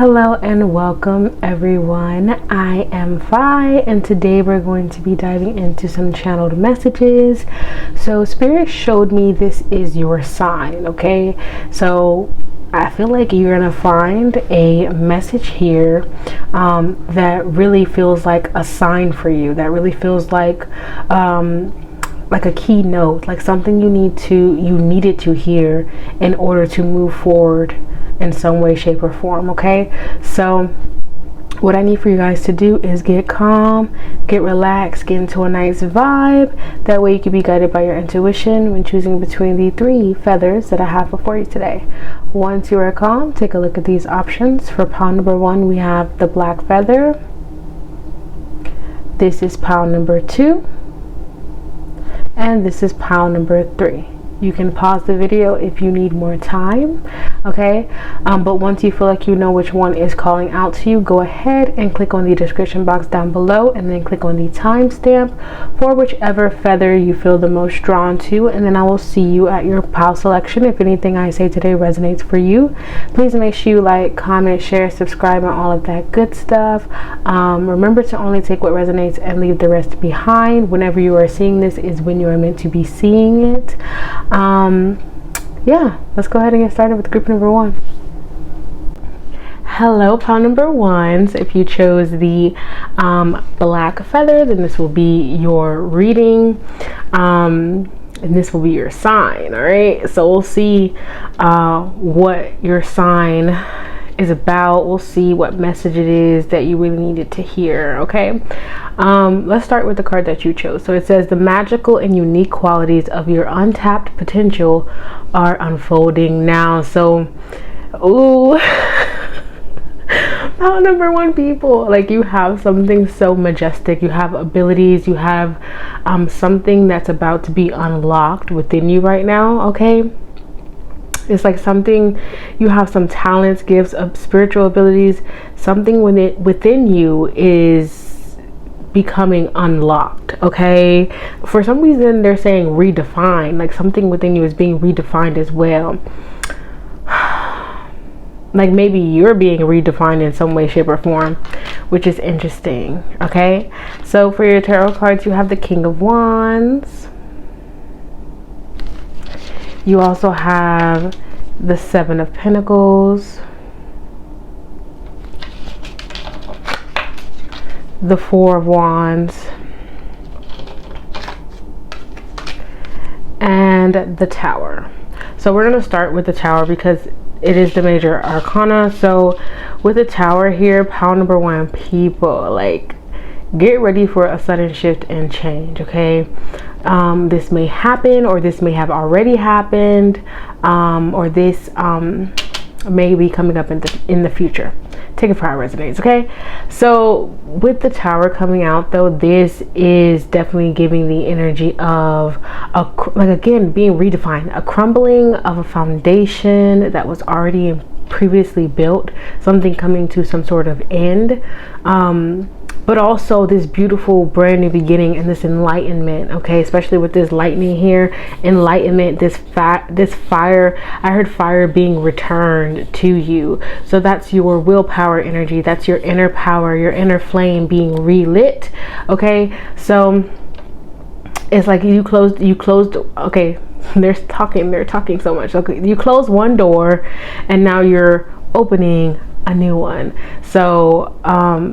Hello and welcome everyone. I am Fi and today we're going to be diving into some channeled messages. So Spirit showed me this is your sign, okay? So I feel like you're gonna find a message here that really feels like a sign for you, that really feels like a keynote, like something you needed to hear in order to move forward in some way, shape, or form. Okay, so what I need for you guys to do is get calm, get relaxed, get into a nice vibe. That way you can be guided by your intuition when choosing between the 3 feathers that I have before you today. Once you are calm, take a look at these options. For pile number 1, we have the black feather. This is pile number 2. And this is pile number 3. You can pause the video if you need more time, okay? But once you feel like you know which one is calling out to you, go ahead and click on the description box down below and then click on the timestamp for whichever feather you feel the most drawn to, and then I will see you at your pile selection. If anything I say today resonates for you, please make sure you like, comment, share, subscribe, and all of that good stuff. Remember to only take what resonates and leave the rest behind. Whenever you are seeing this is when you are meant to be seeing it. Yeah, let's go ahead and get started with group number 1. Hello, pile number 1s. If you chose the black feather, then this will be your reading, and this will be your sign. All right, so we'll see what your sign is about. We'll see what message it is that you really needed to hear. Okay, let's start with the card that you chose. So it says the magical and unique qualities of your untapped potential are unfolding now. So ooh, pile number 1, people, like, you have something so majestic, you have abilities, you have something that's about to be unlocked within you right now. Okay, it's like something, you have some talents, gifts, spiritual abilities, something within you is becoming unlocked. Okay, for some reason they're saying redefined, like something within you is being redefined as well. Like maybe you're being redefined in some way, shape, or form, which is interesting. Okay, so for your tarot cards, you have the King of Wands. You also have the 7 of Pentacles, the 4 of Wands, and the Tower. So we're going to start with the Tower because it is the major arcana. So with the Tower here, pile number 1, people, like, get ready for a sudden shift and change. Okay, this may happen, or this may have already happened, or this may be coming up in the future. Take it for how it resonates. Okay, so with the Tower coming out though, this is definitely giving the energy of like, again, being redefined, a crumbling of a foundation that was already previously built, something coming to some sort of end, but also this beautiful brand new beginning and this enlightenment. Okay, especially with this lightning here, enlightenment, this fire. I heard fire being returned to you. So that's your willpower energy, that's your inner power, your inner flame being relit. Okay, so it's like you closed okay, they're talking so much. Okay, you closed one door and now you're opening a new one. So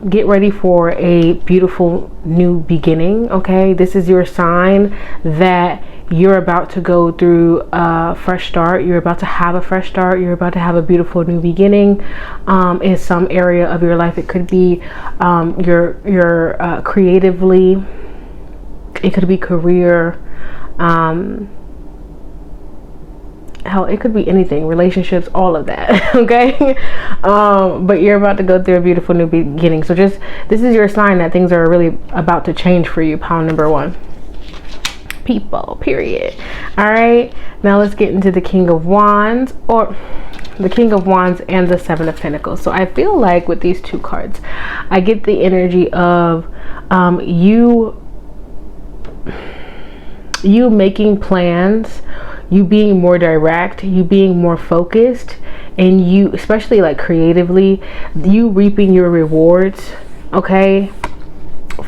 get ready for a beautiful new beginning. Okay, this is your sign that you're about to go through a fresh start. You're about to have a fresh start. You're about to have a beautiful new beginning in some area of your life. It could be your creatively, it could be career, hell, it could be anything, relationships, all of that. Okay, but you're about to go through a beautiful new beginning. So just, this is your sign that things are really about to change for you, pile number 1, people, period. All right, now let's get into the King of Wands, or the King of Wands and the 7 of Pentacles. So I feel like with these 2 cards, I get the energy of you making plans, you being more direct, you being more focused, and you, especially like creatively, you reaping your rewards, okay?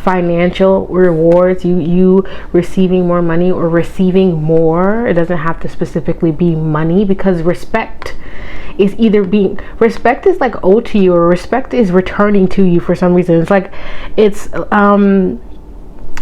Financial rewards, you receiving more money or receiving more. It doesn't have to specifically be money, because respect is either being, respect is like owed to you, or respect is returning to you for some reason. It's like, it's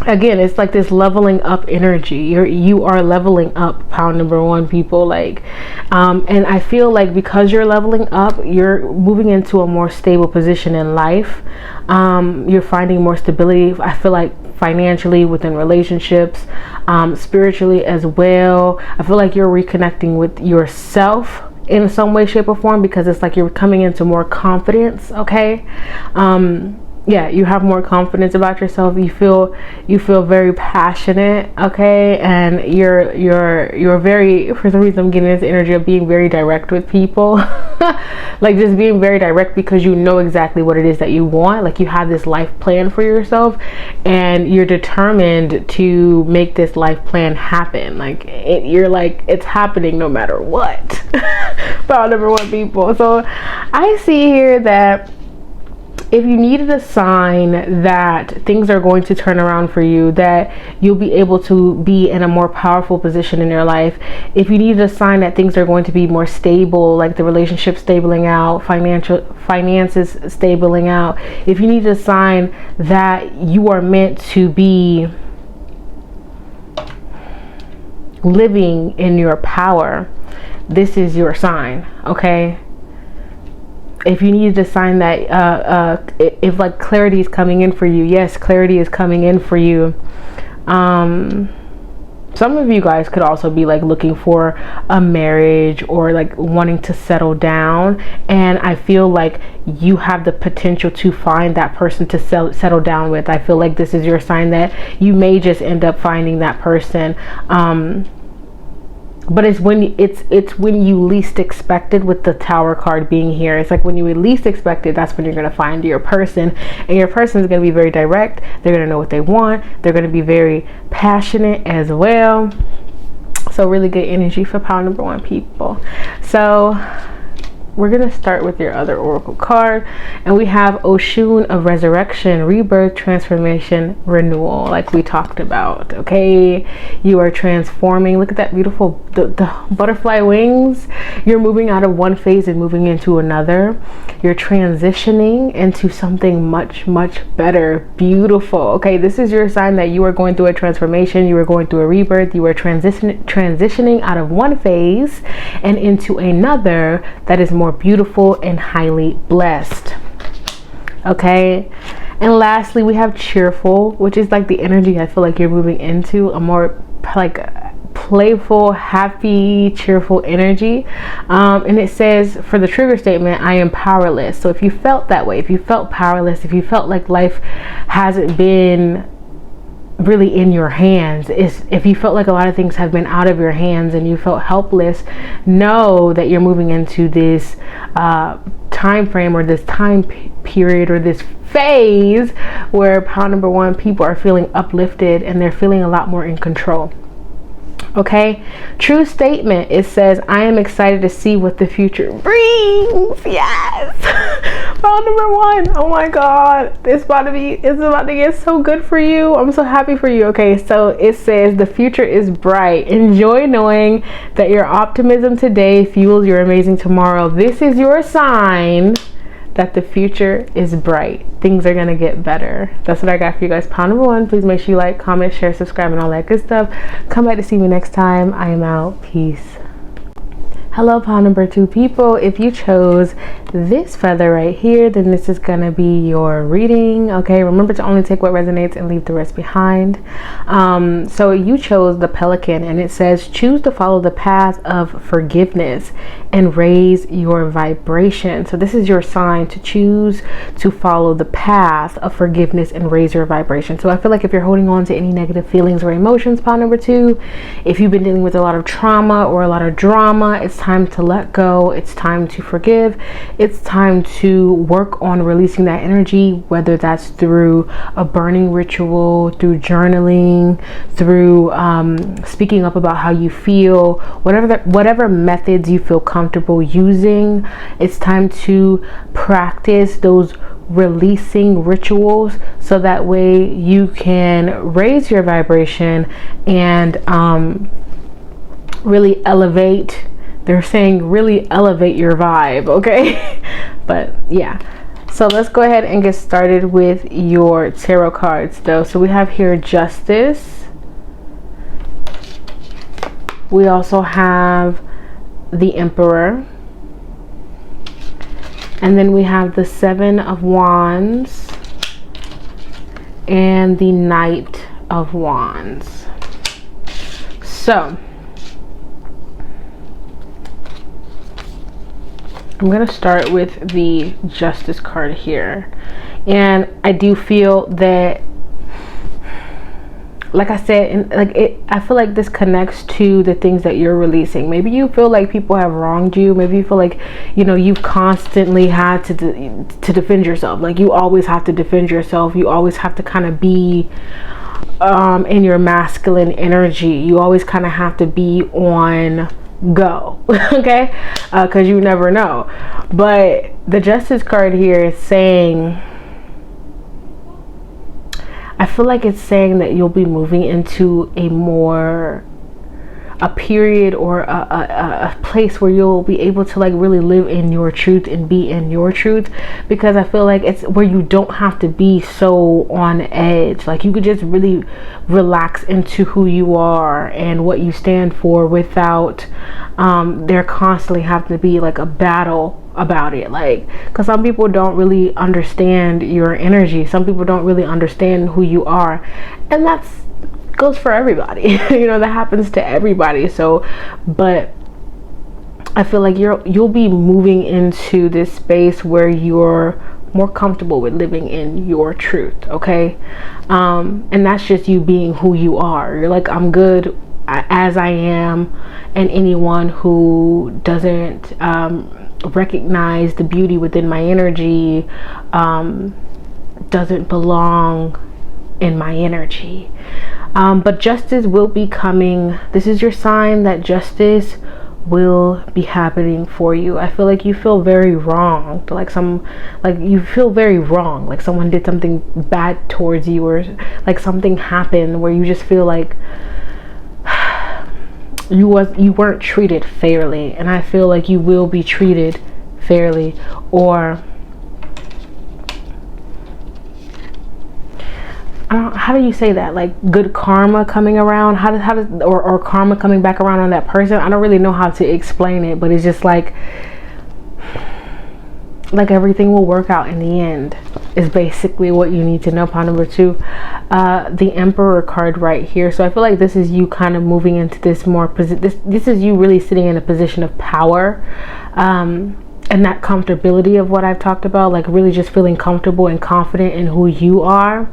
again, it's like this leveling up energy. You are leveling up, pound number one, people. Like and I feel like because you're leveling up, you're moving into a more stable position in life. You're finding more stability, I feel like, financially, within relationships, spiritually as well. I feel like you're reconnecting with yourself in some way, shape, or form, because it's like you're coming into more confidence, okay? Yeah, you have more confidence about yourself. You feel very passionate, okay? And you're very, for some reason I'm getting this energy of being very direct with people. Like just being very direct, because you know exactly what it is that you want. Like you have this life plan for yourself, and you're determined to make this life plan happen. Like you're like, it's happening no matter what. Pound number one, people. So I see here that if you needed a sign that things are going to turn around for you, that you'll be able to be in a more powerful position in your life, if you needed a sign that things are going to be more stable, like the relationship stabling out, finances stabling out, if you need a sign that you are meant to be living in your power, this is your sign, okay? If you needed a sign that if like clarity is coming in for you, yes, clarity is coming in for you. Some of you guys could also be like looking for a marriage, or like wanting to settle down, and I feel like you have the potential to find that person to settle down with. I feel like this is your sign that you may just end up finding that person. But it's when you least expect it, with the Tower card being here. It's like when you would least expect it, that's when you're going to find your person. And your person is going to be very direct. They're going to know what they want. They're going to be very passionate as well. So really good energy for pound number one, people. So we're going to start with your other oracle card, and we have Oshun of resurrection, rebirth, transformation, renewal, like we talked about. Okay, you are transforming. Look at that beautiful the butterfly wings. You're moving out of one phase and moving into another. You're transitioning into something much better. Beautiful. Okay, this is your sign that you are going through a transformation. You are going through a rebirth. You are transitioning out of one phase and into another that is more beautiful and highly blessed. Okay, and lastly we have cheerful, which is like the energy I feel like you're moving into, a more like playful, happy, cheerful energy. And it says for the trigger statement, I am powerless. So if you felt that way, if you felt powerless, if you felt like life hasn't been really in your hands, if you felt like a lot of things have been out of your hands and you felt helpless, know that you're moving into this time frame, or this time period, or this phase where pound number one, people are feeling uplifted and they're feeling a lot more in control. Okay, true statement, it says, I am excited to see what the future brings. Yes. Round number one. Oh my god, it's about to get so good for you. I'm so happy for you. Okay, so it says the future is bright. Enjoy knowing that your optimism today fuels your amazing tomorrow. This is your sign that the future is bright. Things are gonna get better. That's what I got for you guys. Pound number one. Please make sure you like, comment, share, subscribe, and all that good stuff. Come back to see me next time. I am out. Peace. Hello, pound number two, people. If you chose this feather right here, then this is gonna be your reading. Okay, remember to only take what resonates and leave the rest behind. So you chose the pelican, and it says choose to follow the path of forgiveness and raise your vibration. So this is your sign to choose to follow the path of forgiveness and raise your vibration. So I feel like if you're holding on to any negative feelings or emotions, pound number two, if you've been dealing with a lot of trauma or a lot of drama, it's time time to let go. It's time to forgive. It's time to work on releasing that energy, whether that's through a burning ritual, through journaling, through speaking up about how you feel, whatever methods you feel comfortable using. It's time to practice those releasing rituals, so that way you can raise your vibration and really elevate. They're saying really elevate your vibe, okay? But yeah, so let's go ahead and get started with your tarot cards though. So we have here Justice. We also have the Emperor. And then we have the Seven of Wands and the Knight of Wands. So I'm going to start with the Justice card here. And I do feel that, like I said, I feel like this connects to the things that you're releasing. Maybe you feel like people have wronged you. Maybe you feel like, you know, you've constantly had to defend yourself. Like you always have to defend yourself. You always have to kind of be in your masculine energy. You always kind of have to be on go. Okay, because you never know. But the Justice card here is saying, I feel like it's saying that you'll be moving into a period or a place where you'll be able to like really live in your truth and be in your truth, because I feel like it's where you don't have to be so on edge. Like you could just really relax into who you are and what you stand for without there constantly have to be like a battle about it. Like, because some people don't really understand your energy. Some people don't really understand who you are, and that's goes for everybody. You know, that happens to everybody. So, but I feel like you'll be moving into this space where you're more comfortable with living in your truth. Okay, and that's just you being who you are. You're like, I'm good as I am, and anyone who doesn't recognize the beauty within my energy doesn't belong in my energy. But justice will be coming. This is your sign that justice will be happening for you. I feel like you feel very wrong, like you feel very wrong, like someone did something bad towards you, or like something happened where you just feel like you weren't treated fairly. And I feel like you will be treated fairly, or how do you say that? Like good karma coming around? Or karma coming back around on that person? I don't really know how to explain it, but it's just like everything will work out in the end is basically what you need to know. Pile number 2, the Emperor card right here. So I feel like this is you kind of moving into this more this is you really sitting in a position of power, and that comfortability of what I've talked about, like really just feeling comfortable and confident in who you are.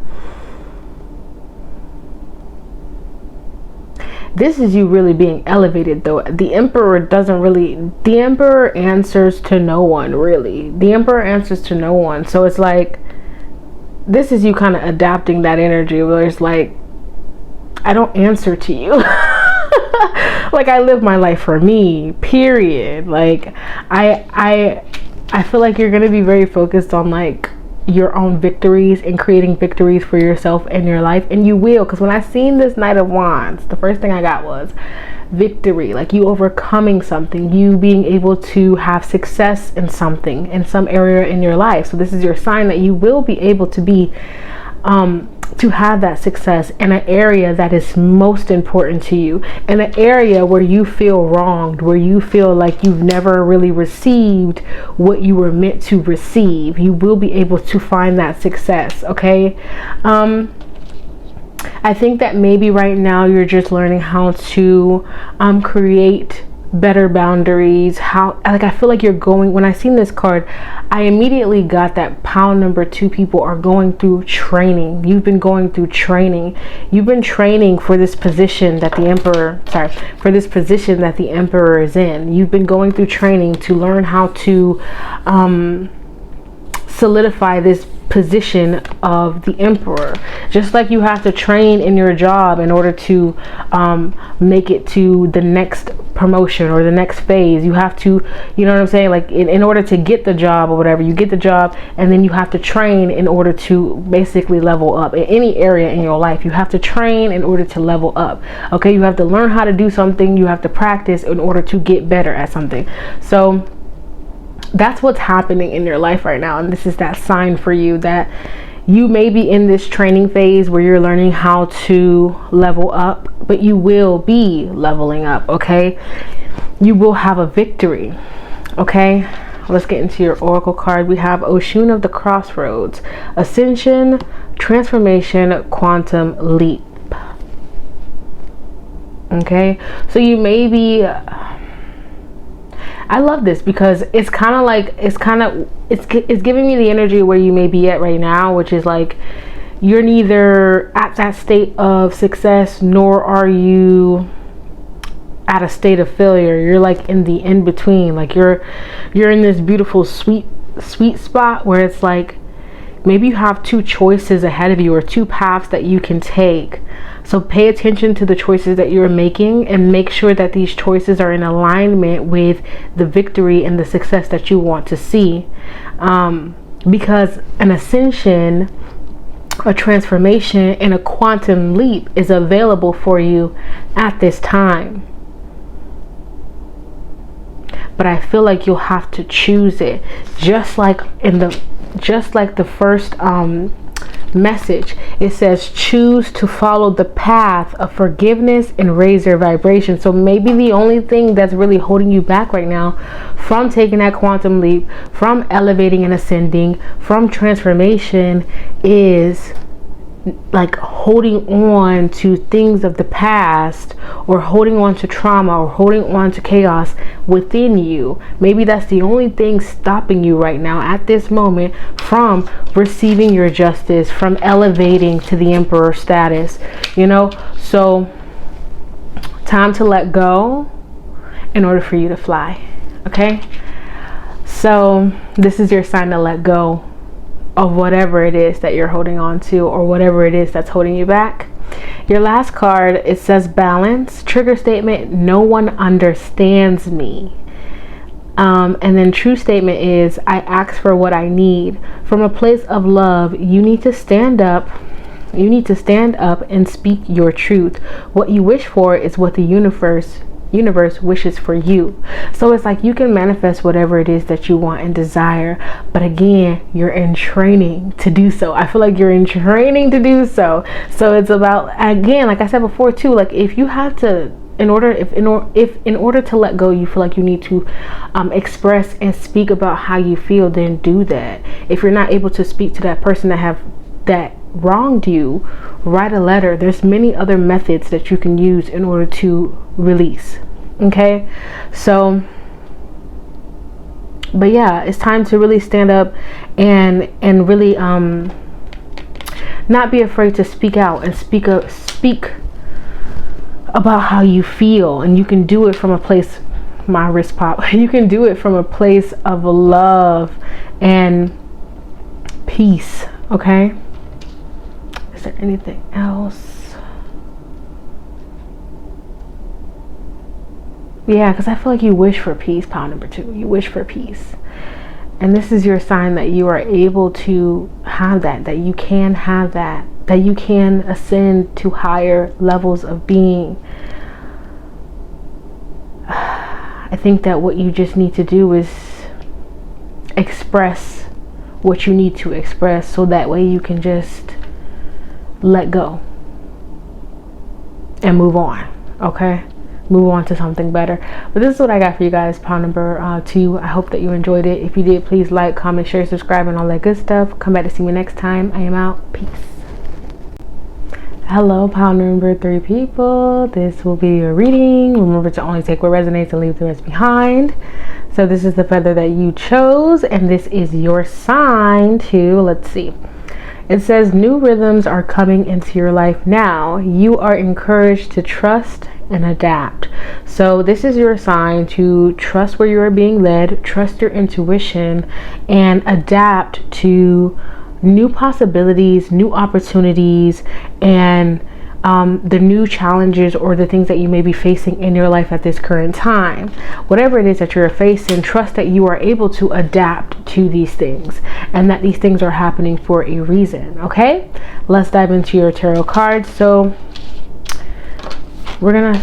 This is you really being elevated though. The Emperor answers to no one, really. The Emperor answers to no one. So it's like, this is you kind of adapting that energy where it's like, I don't answer to you. Like I live my life for me, period. Like I feel like you're going to be very focused on like your own victories and creating victories for yourself and your life, and you will, because when I seen this Knight of Wands, the first thing I got was victory, like you overcoming something, you being able to have success in something, in some area in your life. So this is your sign that you will be able to be to have that success in an area that is most important to you, in an area where you feel wronged, where you feel like you've never really received what you were meant to receive. You will be able to find that success. Okay, I think that maybe right now you're just learning how to create better boundaries, how, like, I feel like you're going, when I seen this card, I immediately got that pound number 2 people are going through training. You've been going through training. You've been training for this position that the emperor, for this position that the emperor is in. You've been going through training to learn how to solidify this position of the emperor. Just like you have to train in your job in order to make it to the next promotion or the next phase. You have to, you know what I'm saying, like in order to get the job or whatever, you get the job and then you have to train in order to basically level up in any area in your life. You have to train in order to level up. Okay, you have to learn how to do something, you have to practice in order to get better at something. So that's what's happening in your life right now, and this is that sign for you that you may be in this training phase where you're learning how to level up, but you will be leveling up. Okay, you will have a victory. Okay, let's get into your oracle card. We have Oshun of the Crossroads, Ascension, Transformation, Quantum Leap. Okay, so you may be, I love this because it's kind of like, it's giving me the energy where you may be at right now, which is like you're neither at that state of success nor are you at a state of failure. You're like in the in between, like you're in this beautiful sweet spot where it's like maybe you have 2 choices ahead of you or 2 paths that you can take. So pay attention to the choices that you're making and make sure that these choices are in alignment with the victory and the success that you want to see. Because an ascension, a transformation, and a quantum leap is available for you at this time. But I feel like you'll have to choose it, just like the first message. It says choose to follow the path of forgiveness and raise your vibration. So maybe the only thing that's really holding you back right now from taking that quantum leap, from elevating and ascending, from transformation is like holding on to things of the past, or holding on to trauma, or holding on to chaos within you. Maybe that's the only thing stopping you right now at this moment from receiving your justice, from elevating to the emperor status, you know. So time to let go in order for you to fly. Okay, so this is your sign to let go of whatever it is that you're holding on to, or whatever it is that's holding you back. Your last card, it says balance. Trigger statement, no one understands me. And then true statement is, I ask for what I need. From a place of love, you need to stand up. You need to stand up and speak your truth. What you wish for is what the universe wishes for you. So it's like you can manifest whatever it is that you want and desire, but again, you're in training to do so. I feel like you're in training to do so. So it's about, again, like I said before too, like if you have to, in order to let go, you feel like you need to express and speak about how you feel, then do that. If you're not able to speak to that person that wronged you, write a letter. There's many other methods that you can use in order to release. Okay, so but yeah, it's time to really stand up and really not be afraid to speak out and speak about how you feel. And you can do it from a place, my wrist pop, you can do it from a place of love and peace. Okay, is there anything else? Yeah, because I feel like you wish for peace, pound number 2. You wish for peace. And this is your sign that you are able to have that you can have that you can ascend to higher levels of being. I think that what you just need to do is express what you need to express, so that way you can just let go and move on. Okay, move on to something better. But this is what I got for you guys, pound number 2. I hope that you enjoyed it. If you did, please like, comment, share, subscribe, and all that good stuff. Come back to see me next time. I am out. Peace. Hello, pound number 3 people. This will be your reading. Remember to only take what resonates and leave the rest behind. So this is the feather that you chose, and this is your sign too. Let's see. It says new rhythms are coming into your life now. You are encouraged to trust and adapt. So this is your sign to trust where you are being led, trust your intuition, and adapt to new possibilities, new opportunities, and the new challenges or the things that you may be facing in your life at this current time. Whatever it is that you're facing, trust that you are able to adapt to these things and that these things are happening for a reason. Okay, let's dive into your tarot cards. So we're gonna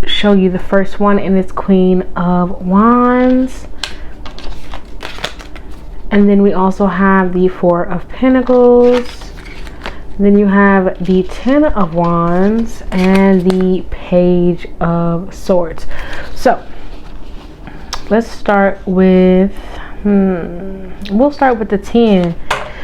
show you the first one, and it's Queen of Wands. And then we also have the Four of Pentacles. Then you have the Ten of Wands and the Page of Swords. So let's start with, we'll start with the 10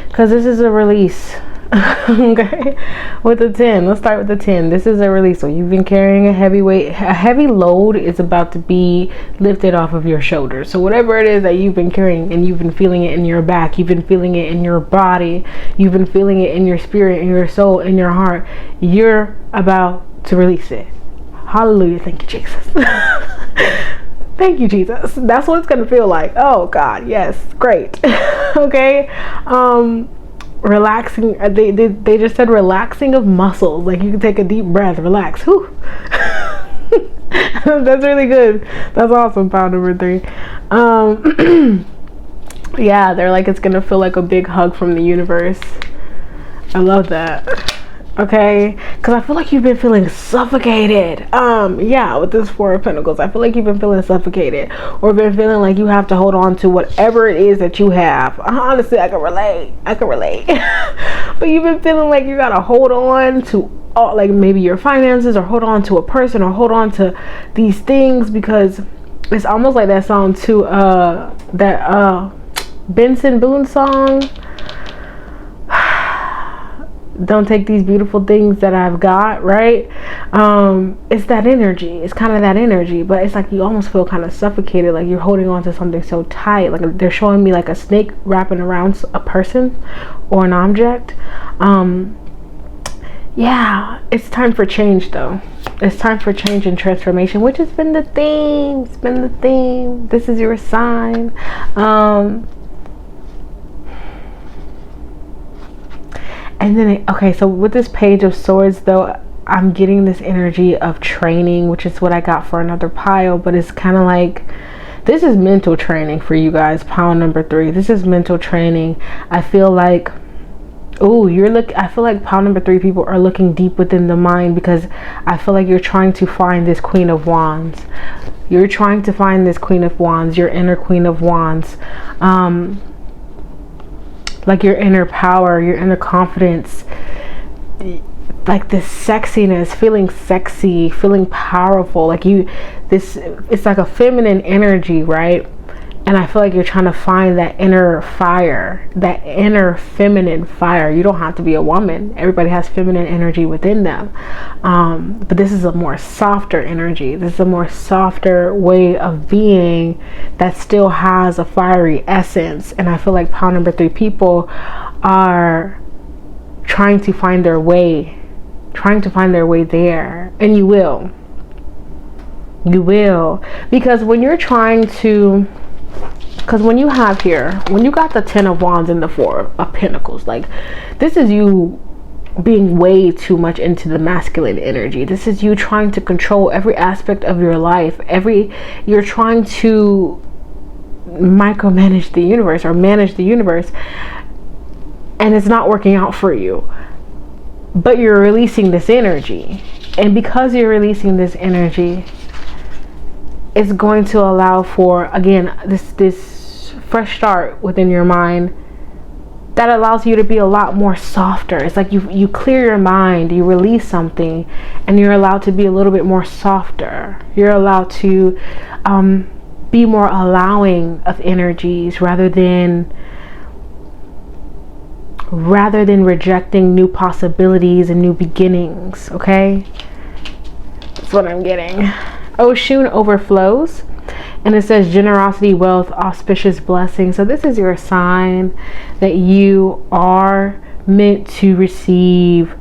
because this is a release. Okay, with the 10, let's start with the 10. This is a release. So you've been carrying a heavy weight, a heavy load is about to be lifted off of your shoulders. So whatever it is that you've been carrying, and you've been feeling it in your back, you've been feeling it in your body, you've been feeling it in your spirit, in your soul, in your heart, you're about to release it. Hallelujah. Thank you, Jesus. Thank you, Jesus. That's what it's gonna feel like. Oh God, yes, great. Okay. Relaxing, they just said relaxing of muscles. Like you can take a deep breath, relax. Whew. That's really good. That's awesome, pound number 3. Yeah, they're like, it's gonna feel like a big hug from the universe. I love that. Okay, because I feel like you've been feeling suffocated. Yeah, with this Four of Pentacles, I feel like you've been feeling suffocated, or been feeling like you have to hold on to whatever it is that you have. Honestly, I can relate. But you've been feeling like you gotta hold on to all, like maybe your finances, or hold on to a person, or hold on to these things, because it's almost like that song too, that Benson Boone song, don't take these beautiful things that I've got, right? It's that energy. It's kind of that energy, but it's like you almost feel kind of suffocated, like you're holding on to something so tight. Like they're showing me like a snake wrapping around a person or an object. Yeah, it's time for change though. It's time for change and transformation, which has been the theme. It's been the theme. This is your sign. And then, okay, so with this Page of Swords though, I'm getting this energy of training, which is what I got for another pile, but it's kind of like, this is mental training for you guys, pound number 3. This is mental training. I feel like, I feel like pound number 3 people are looking deep within the mind, because I feel like you're trying to find this Queen of Wands. You're trying to find this Queen of Wands, your inner Queen of Wands. Like your inner power, your inner confidence, like this sexiness, feeling sexy, feeling powerful, like it's like a feminine energy, right? And I feel like you're trying to find that inner fire, that inner feminine fire. You don't have to be a woman. Everybody has feminine energy within them. But this is a more softer energy. This is a more softer way of being that still has a fiery essence. And I feel like pound number 3 people are trying to find their way there. And you will. You will. Because when you're trying to, because when you have here, when you got the 10 of Wands and the 4 of Pentacles, like this is you being way too much into the masculine energy. This is you trying to control every aspect of your life. You're trying to micromanage the universe, or manage the universe, and it's not working out for you. But you're releasing this energy, and because you're releasing this energy, it's going to allow for, again, this fresh start within your mind that allows you to be a lot more softer. It's like you clear your mind, you release something, and you're allowed to be a little bit more softer. You're allowed to be more allowing of energies rather than rather than rejecting new possibilities and new beginnings. Okay, that's what I'm getting. Oshun overflows, and it says generosity, wealth, auspicious blessings. So this is your sign that you are meant to receive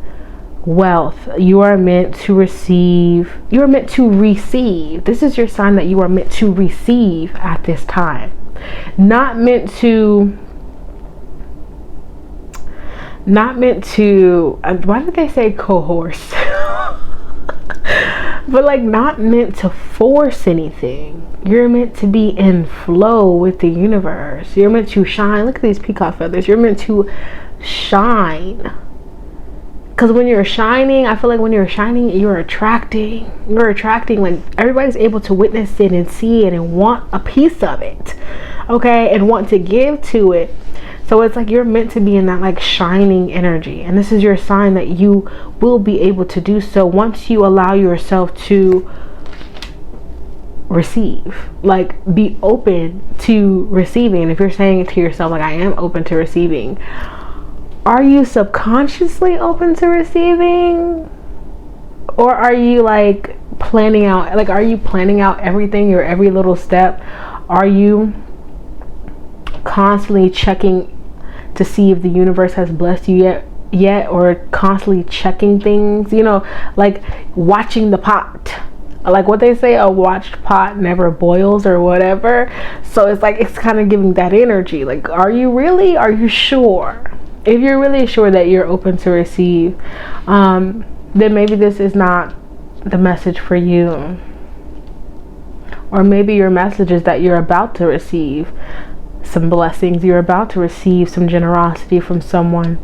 wealth. You are meant to receive. You are meant to receive. This is your sign that you are meant to receive at this time. Not meant to, why did they say coerce? But like, not meant to force anything. You're meant to be in flow with the universe. You're meant to shine. Look at these peacock feathers. You're meant to shine. Because when you're shining, I feel like when you're shining, you're attracting, like everybody's able to witness it and see it and want a piece of it. Okay, and want to give to it. So it's like you're meant to be in that like shining energy, and this is your sign that you will be able to do so once you allow yourself to receive, like be open to receiving. And if you're saying it to yourself, like, I am open to receiving, are you subconsciously open to receiving? Or are you like planning out, like, are you planning out everything, your every little step? Are you constantly checking to see if the universe has blessed you yet, or constantly checking things, you know, like watching the pot, like what they say, a watched pot never boils, or whatever. So it's like, it's kind of giving that energy, like, are you sure? If you're really sure that you're open to receive, then maybe this is not the message for you. Or maybe your message is that you're about to receive some blessings. You're about to receive some generosity from someone,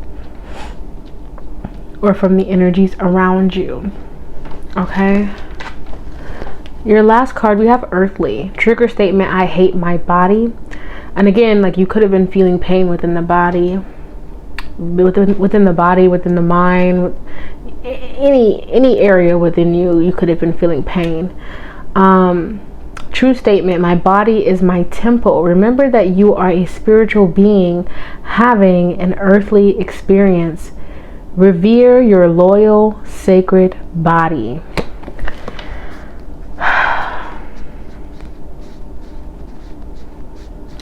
or from the energies around you. Okay. Your last card, we have earthly. Trigger statement: I hate my body. And again, like, you could have been feeling pain within the body, within the mind, any area within you could have been feeling pain. True statement: my body is my temple. Remember that you are a spiritual being having an earthly experience. Revere your loyal, sacred body.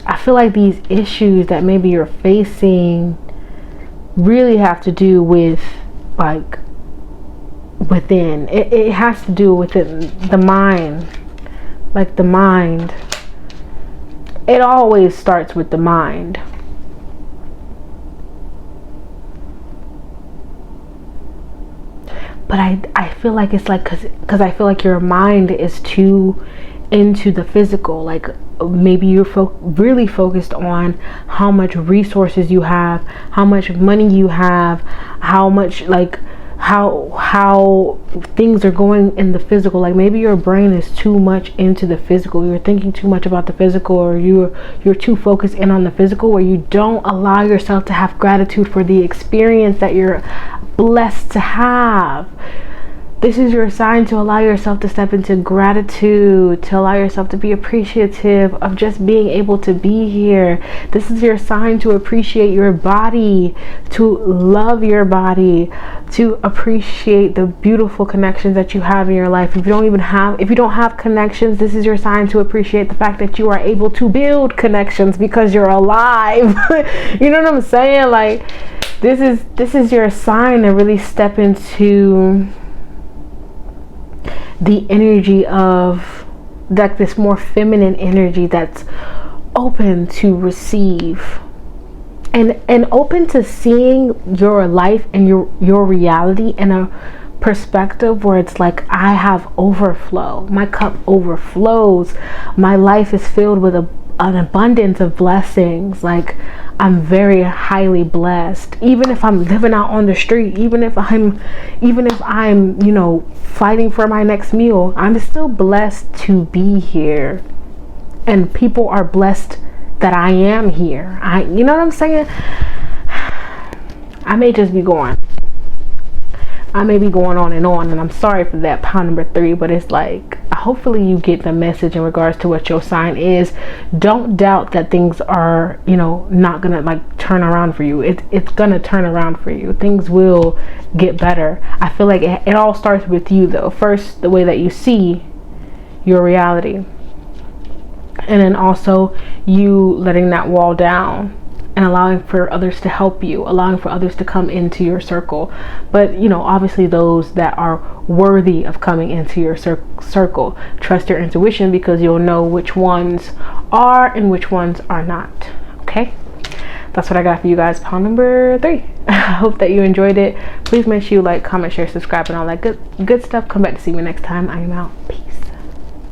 I feel like these issues that maybe you're facing really have to do with, like, within. It has to do with the mind. Like, the mind. It always starts with the mind. But I feel like it's like, because I feel like your mind is too into the physical. Like, maybe you're really focused on how much resources you have, how much money you have, how much, like, how things are going in the physical. Like, maybe your brain is too much into the physical. You're thinking too much about the physical, or you're too focused in on the physical, where you don't allow yourself to have gratitude for the experience that you're blessed to have. This is your sign to allow yourself to step into gratitude, to allow yourself to be appreciative of just being able to be here. This is your sign to appreciate your body, to love your body, to appreciate the beautiful connections that you have in your life. If you don't have connections, this is your sign to appreciate the fact that you are able to build connections because you're alive. You know what I'm saying? Like, this is your sign to really step into the energy of, like, this more feminine energy that's open to receive and open to seeing your life and your reality in a perspective where it's like, I have overflow, my cup overflows, my life is filled with an abundance of blessings. Like, I'm very highly blessed. Even if I'm living out on the street, even if I'm, you know, fighting for my next meal, I'm still blessed to be here. And people are blessed that I am here. You know what I'm saying? I may just be going. I may be going on, and I'm sorry for that, pile number 3, but it's like, hopefully you get the message in regards to what your sign is. Don't doubt that things are, you know, not gonna like turn around for you. It's gonna turn around for you. Things will get better. I feel like it all starts with you though. First, the way that you see your reality, and then also you letting that wall down and allowing for others to help you, allowing for others to come into your circle. But, you know, obviously those that are worthy of coming into your circle. Trust your intuition, because you'll know which ones are and which ones are not. Okay? That's what I got for you guys, pile number 3. I hope that you enjoyed it. Please make sure you like, comment, share, subscribe, and all that good stuff. Come back to see me next time. I am out. Peace.